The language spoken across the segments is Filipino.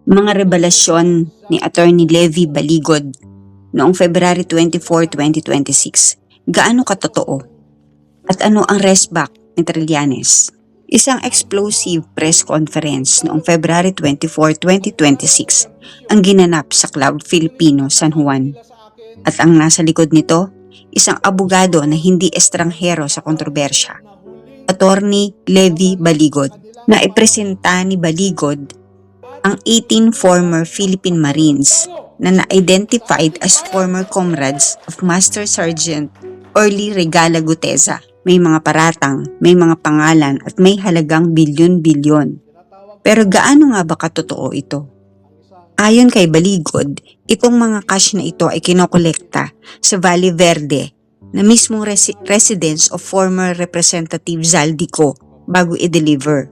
Mga revelasyon ni Attorney Levy Baligod noong February 24, 2026. Gaano katotoo? At ano ang resback ni Trillanes? Isang explosive press conference noong February 24, 2026 ang ginanap sa Club Filipino San Juan. At ang nasa likod nito, isang abogado na hindi estranghero sa kontrobersya, Attorney Levy Baligod, na ipresenta ni Baligod ang 18 former Philippine Marines na na-identified as former comrades of Master Sergeant Orly Regala Guteza. May mga paratang, may mga pangalan at may halagang bilyon-bilyon. Pero gaano nga ba katotoo ito? Ayon kay Baligod, itong mga cash na ito ay kinokolekta sa Valle Verde na mismong residence of former Representative Zaldico bago i-deliver.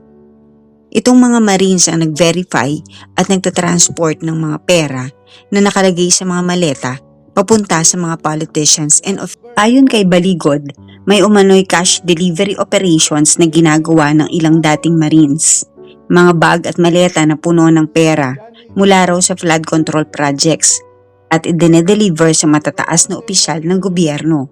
Itong mga Marines ang nag-verify at nagtatransport ng mga pera na nakalagay sa mga maleta papunta sa mga politicians and ayon kay Baligod, may umano'y cash delivery operations na ginagawa ng ilang dating Marines. Mga bag at maleta na puno ng pera mula raw sa flood control projects at idinedeliver sa matataas na opisyal ng gobyerno.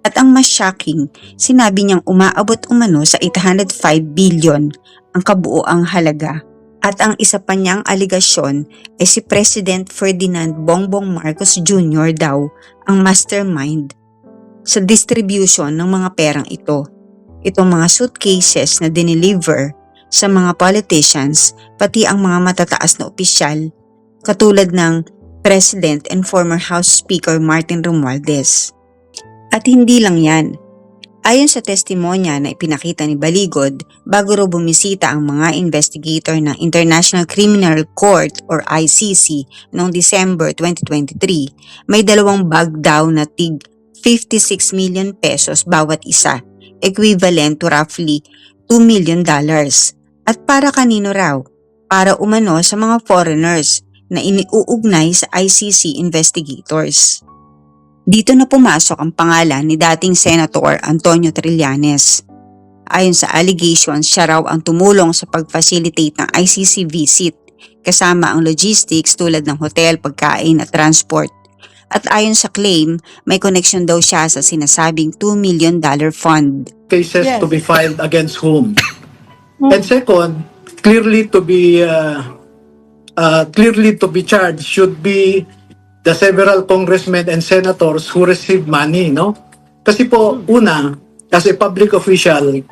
At ang mas shocking, sinabi niyang umaabot umano sa 805 billion ang kabuoang halaga. At ang isa pa niyang aligasyon ay si President Ferdinand Bongbong Marcos Jr. daw ang mastermind sa distribution ng mga perang ito. Itong mga suitcases na dineliver sa mga politicians pati ang mga matataas na opisyal katulad ng President and former House Speaker Martin Romualdez. At hindi lang yan. Ayon sa testimonya na ipinakita ni Baligod bago raw bumisita ang mga investigator ng International Criminal Court or ICC noong December 2023, may 2 bag daw na tig 56 million pesos bawat isa, equivalent to roughly $2 million. At para kanino raw? Para umano sa mga foreigners na iniuugnay sa ICC investigators. Dito na pumasok ang pangalan ni dating Senator Antonio Trillanes. Ayon sa allegations, siya raw ang tumulong sa pag-facilitate ng ICC visit, kasama ang logistics tulad ng hotel, pagkain at transport. At ayon sa claim, may connection daw siya sa sinasabing $2 million fund. Cases to be filed against whom? And second, clearly to be charged should be the several congressmen and senators who receive money, no? Kasi po, una, as a public official,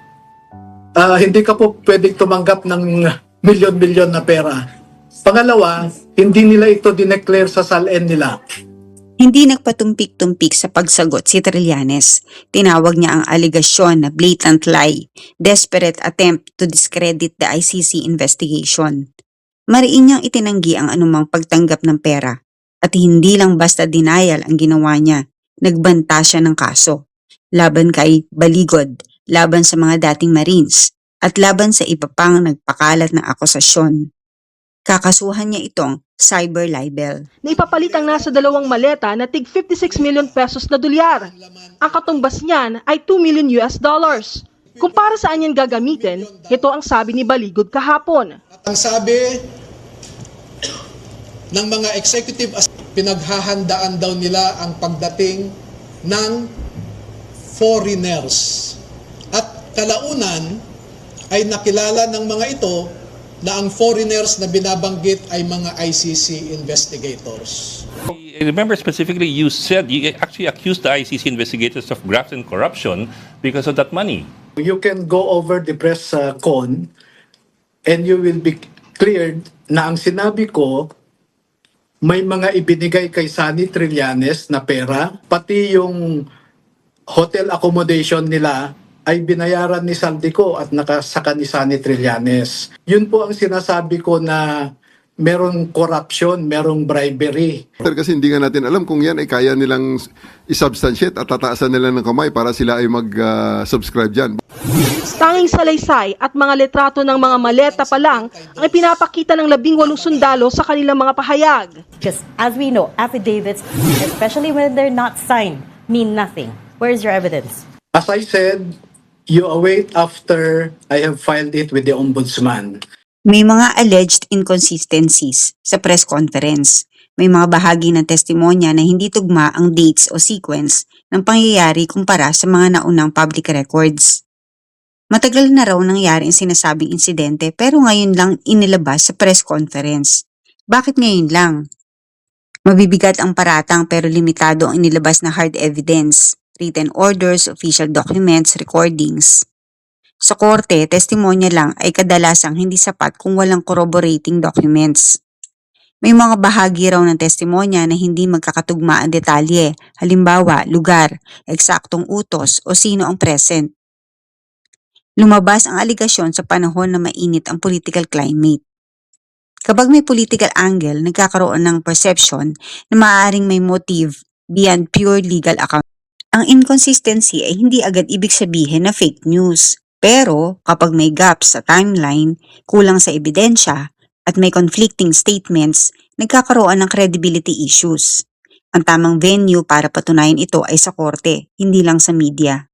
hindi ka po pwedeng tumanggap ng milyon-milyon na pera. Pangalawa, hindi nila ito dineclare sa SALN nila. Hindi nagpatumpik-tumpik sa pagsagot si Trillanes. Tinawag niya ang aligasyon na blatant lie, desperate attempt to discredit the ICC investigation. Mariin niyang itinanggi ang anumang pagtanggap ng pera. At hindi lang basta denial ang ginawa niya, nagbanta siya ng kaso. Laban kay Baligod, laban sa mga dating Marines, at laban sa iba pang nagpakalat ng akusasyon. Kakasuhan niya itong cyber libel. Naipapalit ang nasa 2 maleta na tig 56 million pesos na dolyar. Ang katumbas niyan ay $2 million. Kung para saan yan gagamitin, ito ang sabi ni Baligod kahapon. Ang sabi ng mga executive, pinaghahandaan daw nila ang pagdating ng foreigners. At kalaunan ay nakilala ng mga ito na ang foreigners na binabanggit ay mga ICC investigators. I remember specifically you said you actually accused the ICC investigators of graft and corruption because of that money. You can go over the press con and you will be cleared na ang sinabi ko may mga ibinigay kay Sunny Trillanes na pera, pati yung hotel accommodation nila ay binayaran ni Zaldico at nakasaka ni Sunny Trillanes. Yun po ang sinasabi ko na merong corruption, merong bribery. Kasi hindi nga natin alam kung yan ay kaya nilang isubstantiate at tataasan nila ng kamay para sila ay mag-subscribe dyan. Tanging salaysay at mga litrato ng mga maleta pa lang ang ipinapakita ng 18 sundalo sa kanilang mga pahayag. Just as we know, affidavits, especially when they're not signed, mean nothing. Where's your evidence? As I said, you await after I have filed it with the Ombudsman. May mga alleged inconsistencies sa press conference. May mga bahagi ng testimonya na hindi tugma ang dates o sequence ng pangyayari kumpara sa mga naunang public records. Matagal na raw nangyari ang sinasabing insidente pero ngayon lang inilabas sa press conference. Bakit ngayon lang? Mabibigat ang paratang pero limitado ang inilabas na hard evidence, written orders, official documents, recordings. Sa korte, testimonya lang ay kadalasang hindi sapat kung walang corroborating documents. May mga bahagi raw ng testimonya na hindi magkakatugma ang detalye, halimbawa, lugar, eksaktong utos o sino ang present. Lumabas ang aligasyon sa panahon na mainit ang political climate. Kapag may political angle, nagkakaroon ng perception na maaaring may motive beyond pure legal account. Ang inconsistency ay hindi agad ibig sabihin na fake news. Pero kapag may gaps sa timeline, kulang sa ebidensya, at may conflicting statements, nagkakaroon ng credibility issues. Ang tamang venue para patunayan ito ay sa korte, hindi lang sa media.